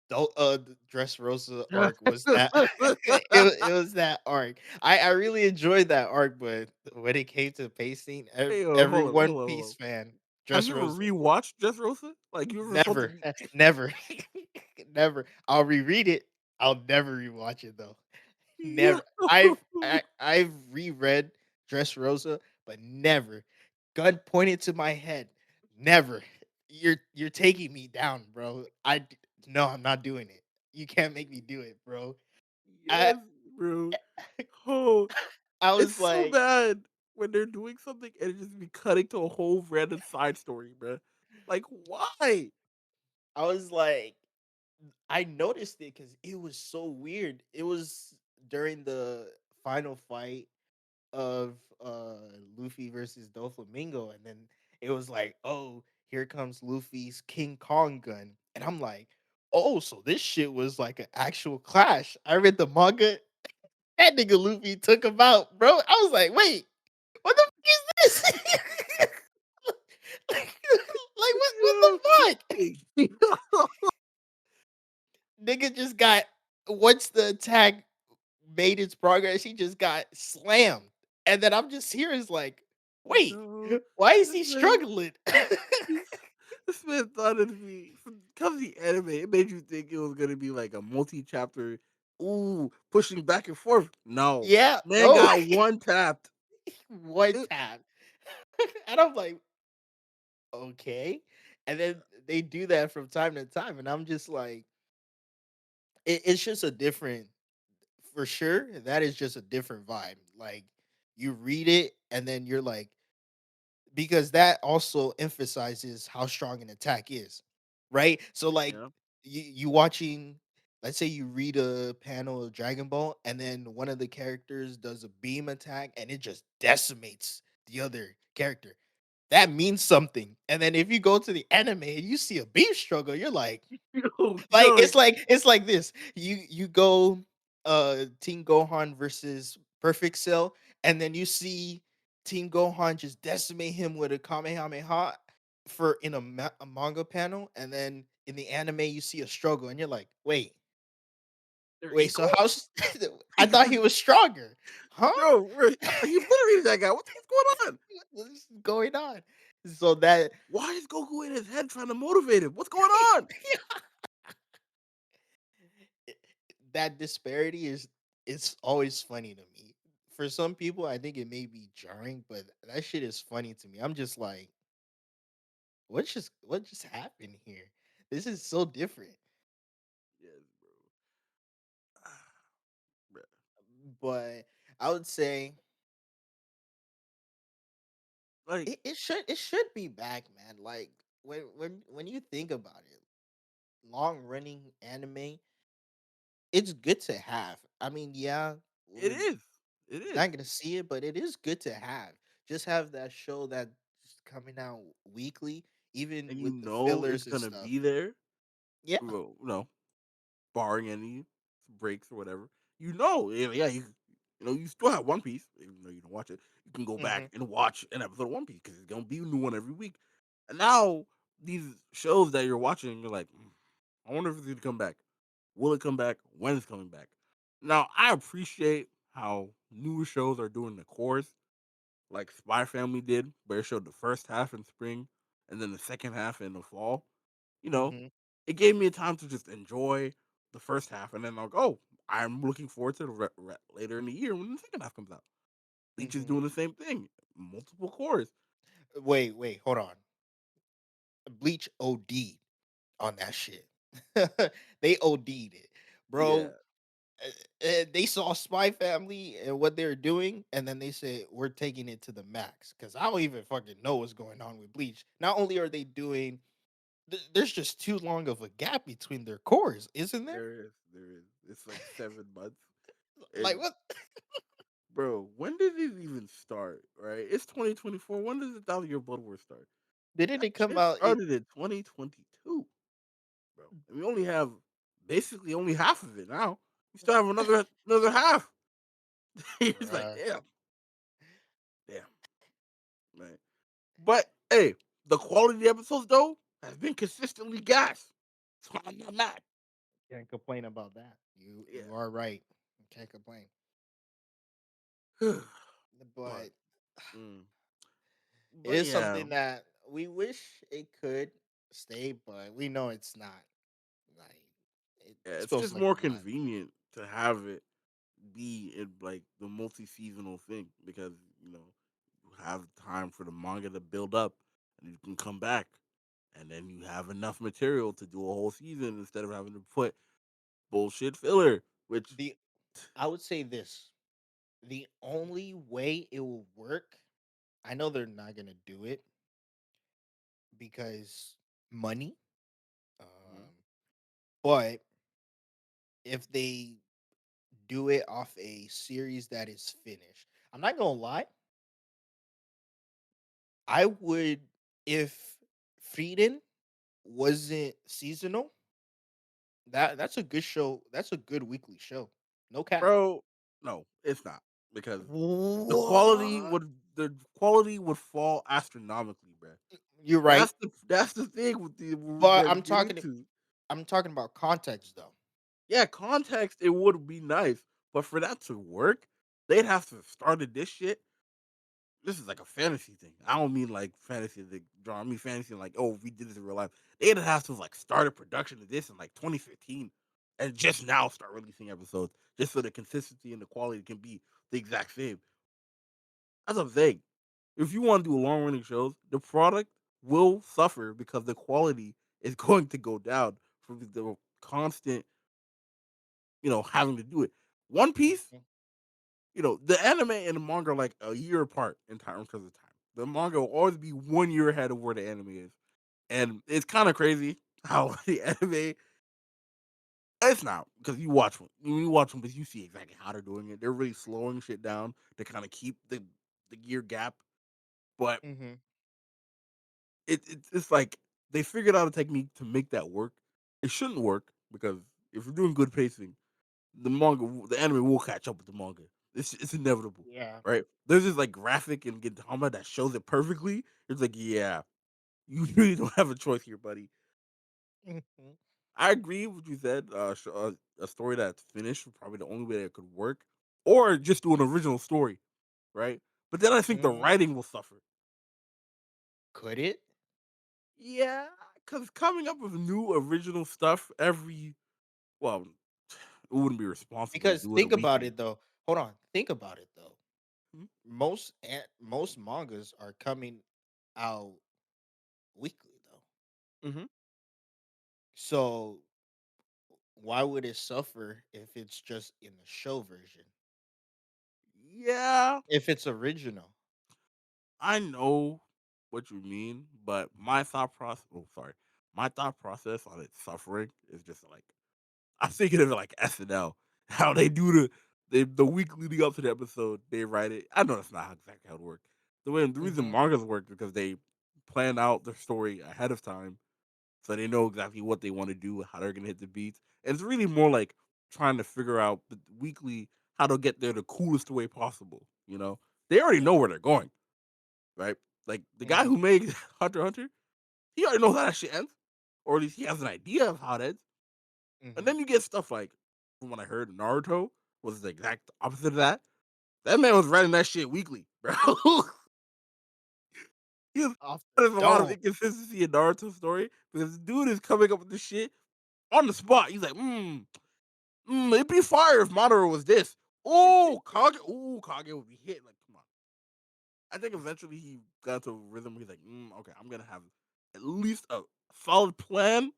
The Dressrosa arc was that it was that arc. I really enjoyed that arc, but when it came to pacing, Hey, every hold on, One hold on, hold Piece on. fan, Have you ever Dressrosa, rewatched Dressrosa? Like you ever felt the never, need? never, never. I'll reread it. I'll never rewatch it though. Yo. Never. I've reread Dressrosa, but never. Gun pointed to my head. Never. You're taking me down, bro. No, I'm not doing it. You can't make me do it, bro. I Yes, bro. Oh, I it's was so like bad when they're doing something and it just be cutting to a whole random side story, bro. Like, why? I was like I noticed it because it was so weird. It was during the final fight of Luffy versus Doflamingo, and then it was like, oh, here comes Luffy's King Kong gun, and I'm like, oh, so this shit was like an actual clash. I read the manga. That nigga Luffy took him out, bro. I was like, wait, what the fuck is this? like, what the Yo. fuck? Nigga just got once the attack made its progress, he just got slammed. And then I'm just here is like, wait, Yo, why is this he man, struggling? this man thought it'd be because the anime. It made you think it was gonna be like a multi-chapter. Ooh, pushing back and forth. No, Yeah, man no, got one tapped. one It- tap. And I'm like, okay. And then they do that from time to time. And I'm just like, it's just a different, for sure. That is just a different vibe. Like, you read it, and then you're like, because that also emphasizes how strong an attack is, right? So like yeah, you watching, let's say you read a panel of Dragon Ball and then one of the characters does a beam attack and it just decimates the other character. That means something. And then if you go to the anime and you see a beam struggle, you're yo, like yo, it's like this. You go Team Gohan versus Perfect Cell, and then you see Team Gohan just decimate him with a Kamehameha for in a manga panel, and then in the anime you see a struggle, and you're like, they're wait, so equal. I thought he was stronger, huh? Yo, you obliterated that guy. What's going on? What is going on? So that Why is Goku in his head trying to motivate him? What's going on? that disparity is it's always funny to me. For some people, I think it may be jarring, but that shit is funny to me. I'm just like, what just happened here? This is so different. Yes, bro. Bruh. But I would say Like it should be back, man. Like when you think about it, long running anime, it's good to have. I mean, yeah, it we're is. It is. not gonna see it, but it is good to have. Just have that show that's coming out weekly, even And you with the know it's fillers and gonna stuff. be there. Yeah. Well, barring any breaks or whatever. Yeah, you still have One Piece, even though you don't watch it. You can go Hmm. back and watch an episode of One Piece because it's gonna be a new one every week. And now these shows that you're watching, you're like, I wonder if it's gonna come back. Will it come back? When it's coming back? Now I appreciate how newer shows are doing the course, like Spy Family did, where it showed the first half in spring and then the second half in the fall. You know, Hmm. it gave me a time to just enjoy the first half, and then I'll go. I'm looking forward to the later in the year when the second half comes out. Bleach is Hmm. doing the same thing, multiple cores. Wait, hold on. Bleach OD'd on that shit. They OD'd it, Yeah, bro. They saw Spy Family and what they're doing, and then they said we're taking it to the max. Because I don't even fucking know what's going on with Bleach. Not only are they doing there's just too long of a gap between their cores, isn't there? there is. It's like 7 months, Like and what? bro, when did it even start? Right, it's 2024. When does the Thousand Year Blood War start? Didn't That it come shit out? It started in 2022, bro. And we only have basically only half of it now. We still have another half. It's like, bruh. damn, man. But hey, the quality of the episodes though has been consistently gas. So I'm not mad. Can't complain about that. You Yeah. are right. Can't complain. but But mm, it but is yeah, something that we wish it could stay, but we know it's not. Like yeah, it it's feels just like more a lot. convenient to have it be in like the multi seasonal thing because you have time for the manga to build up and you can come back, and then you have enough material to do a whole season instead of having to put bullshit filler. Which, The I would say this: the only way it will work, I know they're not gonna do it because money. Mhm. Um, but if they do it off a series that is finished, I'm not gonna lie. I would if Frieden wasn't seasonal. That's a good show. That's a good weekly show. No cap. bro, no, it's not because What? the quality would fall astronomically, bro. You're right, That's the thing with the what we're but gonna get into. I'm talking about context though. Yeah, context, it would be nice, but for that to work, they'd have to have started this shit. This is like a fantasy thing. I don't mean like fantasy the draw. I mean fantasy like, oh, we did this in real life. They'd have to have like started production of this in like 2015 and just now start releasing episodes just so the consistency and the quality can be the exact same. That's what I'm saying. If you want to do long running shows, the product will suffer because the quality is going to go down from the constant, having to do it. One Piece, Mhm, the anime and the manga are like a year apart in time because of time. The manga will always be 1 year ahead of where the anime is. And it's kind of crazy how the anime, it's not because when you watch them, but you see exactly how they're doing it. They're really slowing shit down to kind of keep the year gap. But mhm, it's like they figured out a technique to make that work. It shouldn't work because if you're doing good pacing, the anime will catch up with the manga. It's inevitable, yeah. right? There's this like graphic in Gintama that shows it perfectly. It's like, yeah, you really don't have a choice here, buddy. Mhm, I agree with what you said. A story that's finished would probably the only way that it could work, or just do an original story, right? But then I think the mhm. writing will suffer. Could it? Yeah, because coming up with new original stuff well, it wouldn't be responsible to Because do it a think about weekly. it though. Hold on. Think about it though. Mhm. Most mangas are coming out weekly though. Mhm. So why would it suffer if it's just in the show version? Yeah, If it's original. I know what you mean, but my thought process on it suffering is just like I'm thinking of it like SNL, how they do the week leading up to the episode, they write it. I know that's not exactly how it works. The reason Mhm, mangas work because they plan out their story ahead of time, so they know exactly what they want to do, how they're gonna hit the beats. And it's really more like trying to figure out weekly how to get there the coolest way possible. They already know where they're going, right? Like the guy mhm, who made Hunter x Hunter, he already knows how that shit ends, or at least he has an idea of how it ends. And mhm. then you get stuff like, from what I heard, Naruto was the exact opposite of that. That man was writing that shit weekly, bro. he was, Off the there's a lot of dome. inconsistency in Naruto's story because the dude is coming up with this shit on the spot. He's like, it'd be fire if Madara was this. Kage would be hit. Like, come on. I think eventually he got to a rhythm. He's like, okay, I'm gonna have at least a solid plan,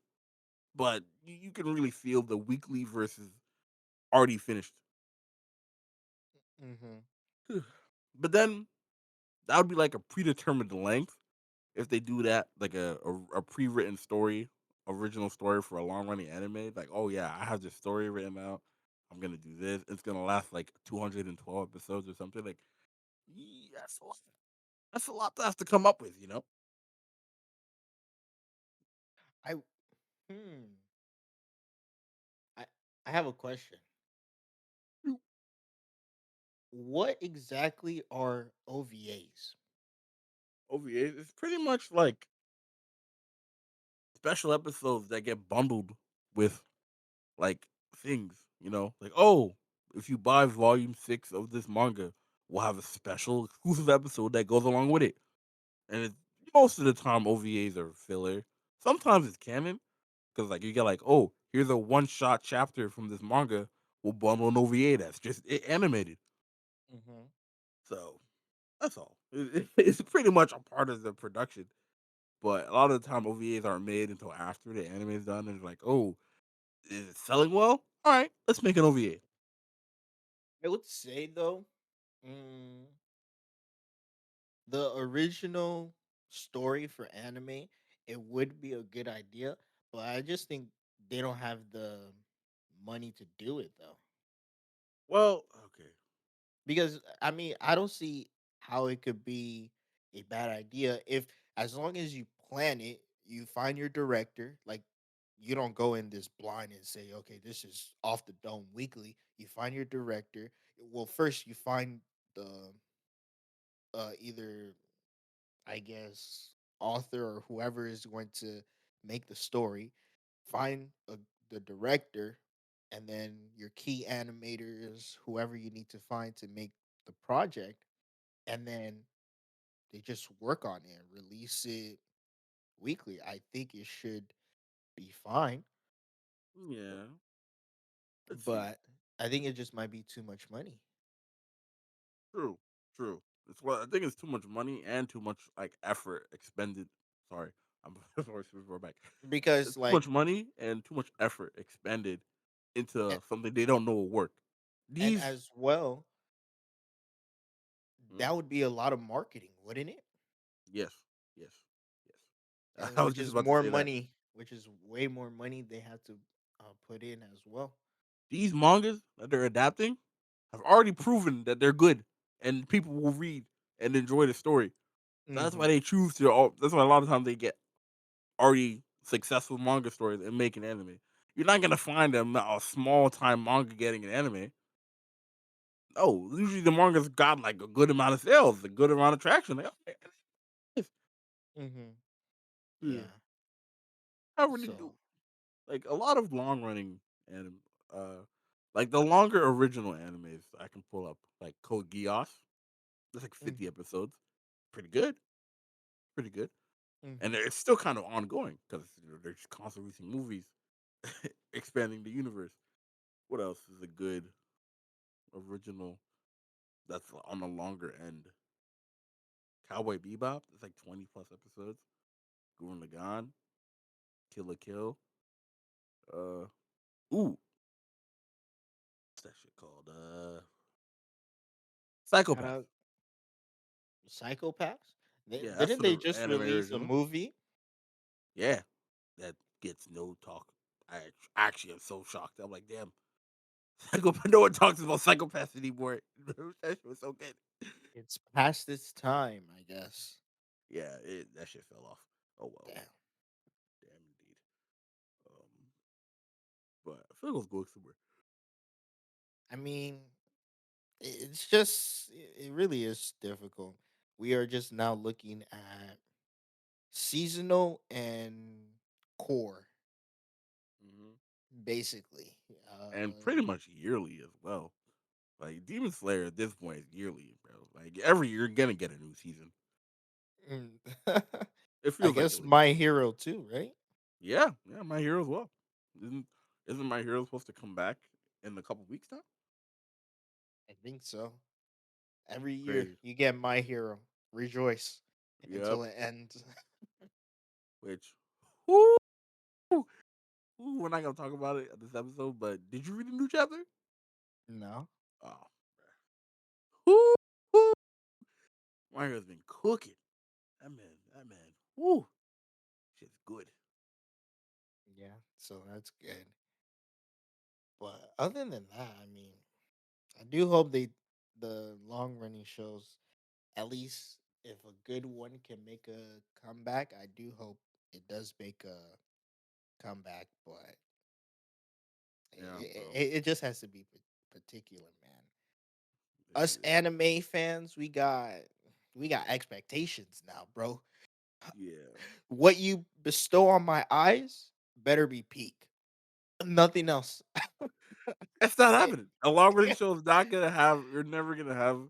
but you can really feel the weekly versus already finished. Mhm, But then that would be like a predetermined length if they do that, like a pre-written story, original story for a long running anime. Like, oh yeah, I have this story written out. I'm gonna do this. It's gonna last like 212 episodes or something. Like, that's a lot. That's a lot to have to come up with, you know. I hmm. I I have a question. What exactly are OVAs? OVA is pretty much like special episodes that get bundled with like things, like, oh, if you buy volume 6 of this manga, we'll have a special exclusive episode that goes along with it. And most of the time OVAs are filler. Sometimes it's canon because like you get like, oh, here's a one shot chapter from this manga. We'll bundle an OVA that's just animated. Mhm. So that's all. It's pretty much a part of the production. but a lot of the time OVAs aren't made until after the anime is done, and it's like, oh, is it selling well? All right, let's make an OVA. I would say though, mm, the original story for anime, it would be a good idea, but I just think they don't have the money to do it though. Well, okay, Because I mean, I don't see how it could be a bad idea if, as long as you plan it, you find your director, like you don't go in this blind and say, okay, this is off the dome weekly. You find your director. Well, first you find the either, I guess, author or whoever is going to make the story, find the director, and then your key animators, whoever you need to find to make the project, and then they just work on it and release it weekly. I think it should be fine, yeah, let's see. but I think it just might be too much money True, true. It's what I think it's too much money and too much like effort expended. Sorry, I'm sorry, we're back. because, It's too like, much money and too much effort expended and, into something they don't know will work. and These, as well, hmm, that would be a lot of marketing, wouldn't it? yes, yes, yes. And I was which just is about to more say that. money, which is way more money they have to put in as well. These mangas that they're adapting have already proven that they're good and people will read and enjoy the story. So that's why Hmm. they choose to. That's why a lot of times they get already successful manga stories and make an anime. You're not gonna find a small time manga getting an anime. No, usually the manga's got like a good amount of sales, a good amount of traction. Like, okay, Hmm. yeah. Yeah. However, they do So. like a lot of long running anime. Uh, like the longer original animes I can pull up, like Code Geass. That's like 50 Hmm. episodes. Pretty good, pretty good, and Hmm. it's still kind of ongoing because they're just constantly releasing movies, expanding the universe. What else is a good original that's on the longer end? Cowboy Bebop. It's like 20 plus episodes. Gurren Lagann, Kill la Kill. Uh, ooh, what's that shit called? Shout Psychopath. out Psychopaths. Yeah, that's Didn't for they the just anime release a original. movie? Yeah, that gets no talk. Actually am so shocked. I'm like, damn, Psychopath. No one talks about Psychopaths anymore. That shit was so good. It's past its time, I guess. Yeah, that shit fell off. Oh well, Damn. damn indeed. Um, but I feel like it was going somewhere. I mean, it's just, it really is difficult. We are just now looking at seasonal and core, Hmm. basically. And pretty much yearly as well. Like Demon Slayer at this point is yearly, bro. Like every year you're gonna get a new season. Mm. It I feels like at guess least. My Hero too, right? Yeah, yeah, My Hero as well. Isn't isn't My Hero supposed to come back in a couple weeks now? I think so. Every year Crazy. you get My Hero. Rejoice Yep. until it ends. Which, whoo, we're not gonna talk about it at this episode. But did you read the new chapter? No. Oh, whoo, whoo. My Hero's been cooking. That man. Whoo, shit's good. Yeah, so that's good. But other than that, I mean, I do hope the long running shows, at least if a good one can make a comeback, I do hope it does make a comeback. But Yeah, bro. it just has to be particular, man. This Us is anime fans, we got expectations now, bro. yeah. What you bestow on my eyes better be peak. Nothing else. It's not Eh, happening. A long running show is not gonna have. You're never gonna have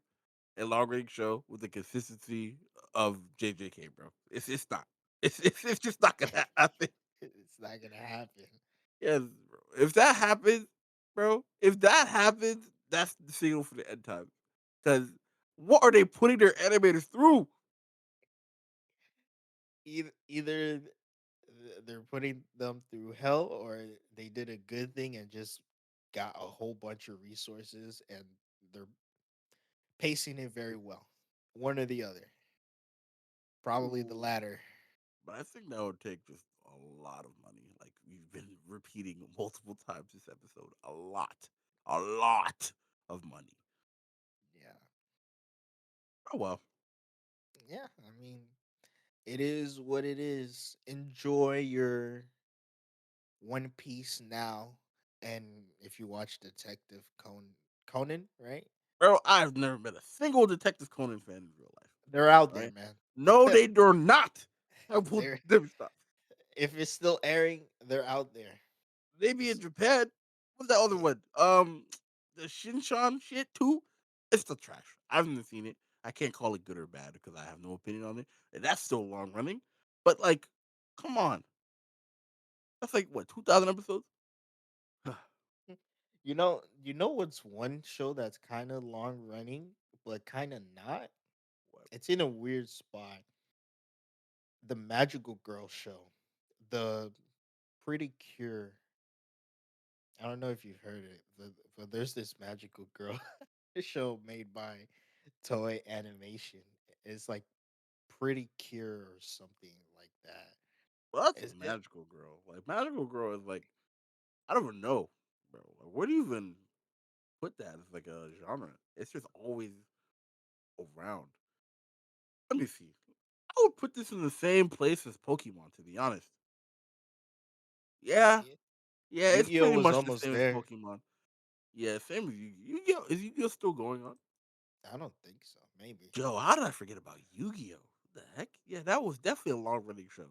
a long running show with the consistency of JJK, bro. It's not. It's just not gonna happen. it's not gonna happen. Yes, bro. If that happens, bro, if that happens, that's the signal for the end time. Because what are they putting their animators through? either they're putting them through hell or they did a good thing and just got a whole bunch of resources and they're pacing it very well. One or the other. Probably the Ooh, latter. but I think that would take just a lot of money. Like we've been repeating multiple times this episode. A lot of money. Yeah. Oh well. Yeah. I mean, it is what it is. Enjoy your One Piece now. And if you watch Conan, right? Bro, I've never met a single Detective Conan fan in real life. They're out there, Right? man. No, they do not. I will they're never stop. if it's still airing, they're out there. They be in S- Japan. What's that other Yeah. one? The Shinshan shit too. It's the trash. I haven't seen it. I can't call it good or bad because I have no opinion on it. And that's still long running. But like, come on, that's like what 2,000 episodes. You know what's one show that's kind of long running, but kind of not? What? It's in a weird spot. The Magical Girl show. The Pretty Cure. I don't know if you've heard it, but there's this Magical Girl show made by Toei Animation. It's like Pretty Cure or something like that. Well, that's a It's, it, magical girl. Like magical girl is like I don't even know, bro. Like, where do you even put that as like a genre? It's just always around. Let me see. I would put this in the same place as Pokemon, to be honest. Yeah, yeah, yeah, it's Yu-Gi-Oh pretty was much the almost same as there. Pokemon. Yeah, same as you. Yu-Gi-Oh! Is Yu-Gi-Oh! Still going on? I don't think so. Maybe. Joe, how did I forget about Yu-Gi-Oh? The heck? Yeah, that was definitely a long running show.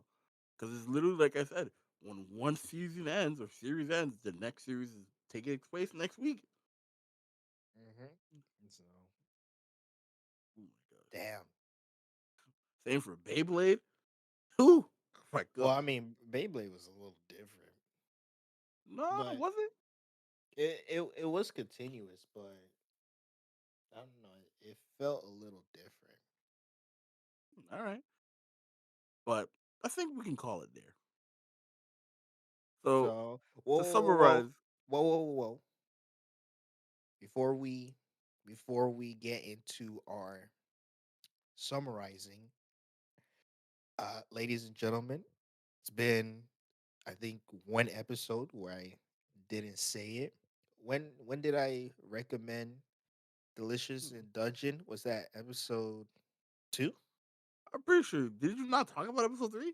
Because it's literally like I said, when one season ends or series ends, the next series is taking its place next week. So, Oh my god. damn. Same for Beyblade. Whew. Oh my Well, god. I mean, Beyblade was a little different, No, but was it? it was continuous, but I don't know. It felt a little different. All right. But I think we can call it there. So So, to whoa, summarize, whoa, whoa, whoa, whoa. Before we before we get into our summarizing, ladies and gentlemen, it's been I think one episode where I didn't say it. When did I recommend Delicious hmm, in Dungeon? Was that episode 2? I'm pretty sure. Did you not talk about episode 3?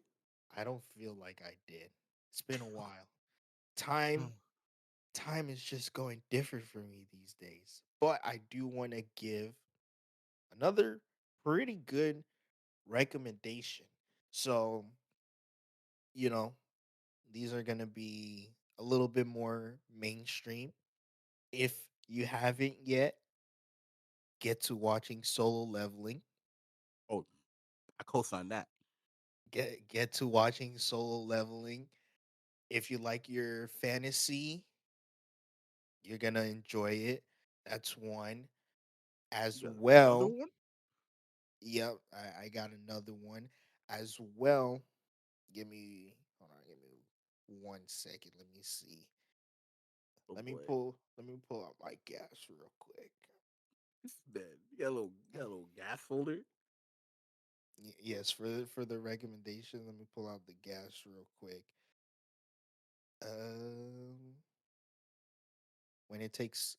I don't feel like I did. It's been a while. Time time is just going different for me these days. But I do want to give another pretty good recommendation. So, you know, these are going to be a little bit more mainstream. If you haven't yet, get to watching Solo Leveling. Oh, I co-signed that. Get to watching Solo Leveling. If you like your fantasy, you're going to enjoy it. That's one. As You got another well, one? yep, I got another one as well. Give me 1 second. Let me see. Oh Let me boy. pull let me pull out my gas real quick. This is bad. You got a little gas folder. Yes, for the recommendation, let me pull out the gas real quick. Um, when it takes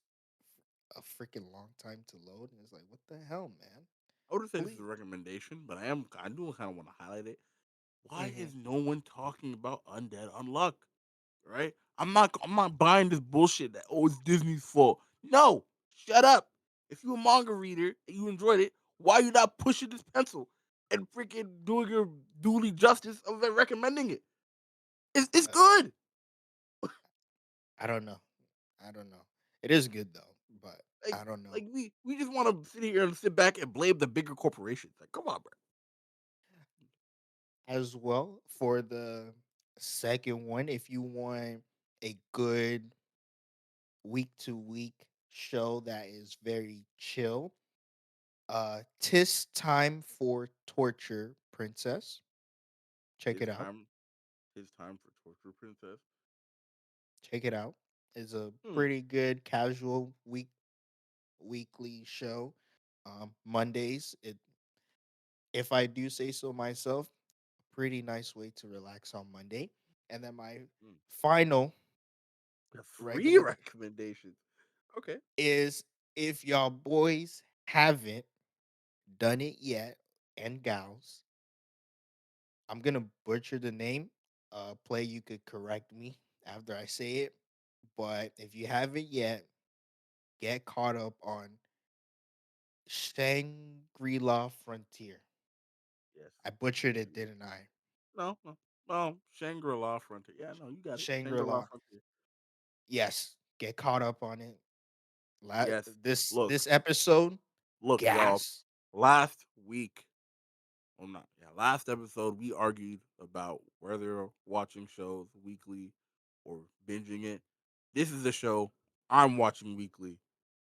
a freaking long time to load, and it's like, what the hell, man? I wouldn't say this is a Please. recommendation, but I do kind of want to highlight it. Why Hmm. is no one talking about Undead Unluck? Right? I'm not buying this bullshit that oh it's Disney's fault. No, shut up. If you're a manga reader and you enjoyed it, why are you not pushing this pencil and freaking doing your duly justice of recommending it? It's Uh, good. I don't know. I don't know. It is good though, but Like I don't know. we just want to sit here and sit back and blame the bigger corporations. Like, come on, bro. As well for the second one, if you want a good week to week show that is very chill, Tis Time for Torture Princess. Check His it out. time his time for Torture Princess. Check it out. It's a Hmm. pretty good casual weekly show. Mondays. If I do say so myself, pretty nice way to relax on Monday. And then my Hmm. final The free recommend recommendations. Okay. is, if y'all boys haven't done it yet, and gals, I'm gonna butcher the name. Play, you could correct me after I say it. But if you haven't yet, get caught up on Shangri-La Frontier. Yes. I butchered it, Shangri. didn't I? No, no. Well, Shangri-La Frontier. Yeah, no, you got it. Shangri-La Shangri-La. Frontier. Yes, get caught up on it. Yes. This Look, episode, look, y'all. gas. Last week, well, not yeah, last episode we argued about whether watching shows weekly or binging it. This is a show I'm watching weekly.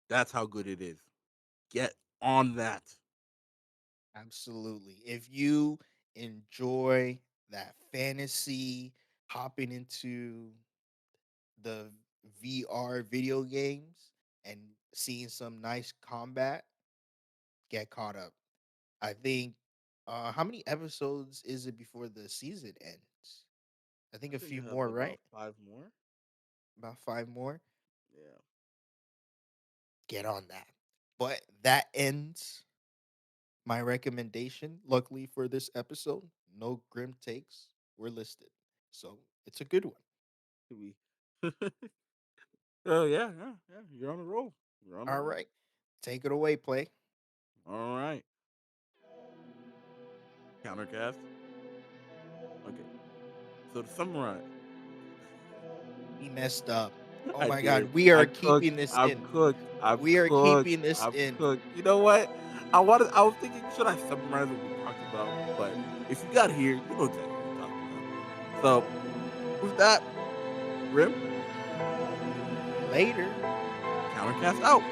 That's how good it is. Get on that. Absolutely. If you enjoy that fantasy, hopping into the VR video games and seeing some nice combat, get caught up. I think how many episodes is it before the season ends? I think I a think few it has more, about right? 5 more. About five more. Yeah. Get on that. But that ends my recommendation. Luckily for this episode, no grim takes were listed. So it's a good one. We. Oh yeah, yeah, yeah. You're on the roll. You're on the All roll. right. Take it away, play. All right. Countercast. Okay. So to summarize, We messed up. Oh I my did. god, we I are cooked. keeping this I'm in. cooked. I'm We are cooked. keeping this I'm in. cooked. You know what? I wanted. I was thinking, should I summarize what we talked about? But if you got here, you know exactly what we talked about. So with that, Grim, Later. Countercast out.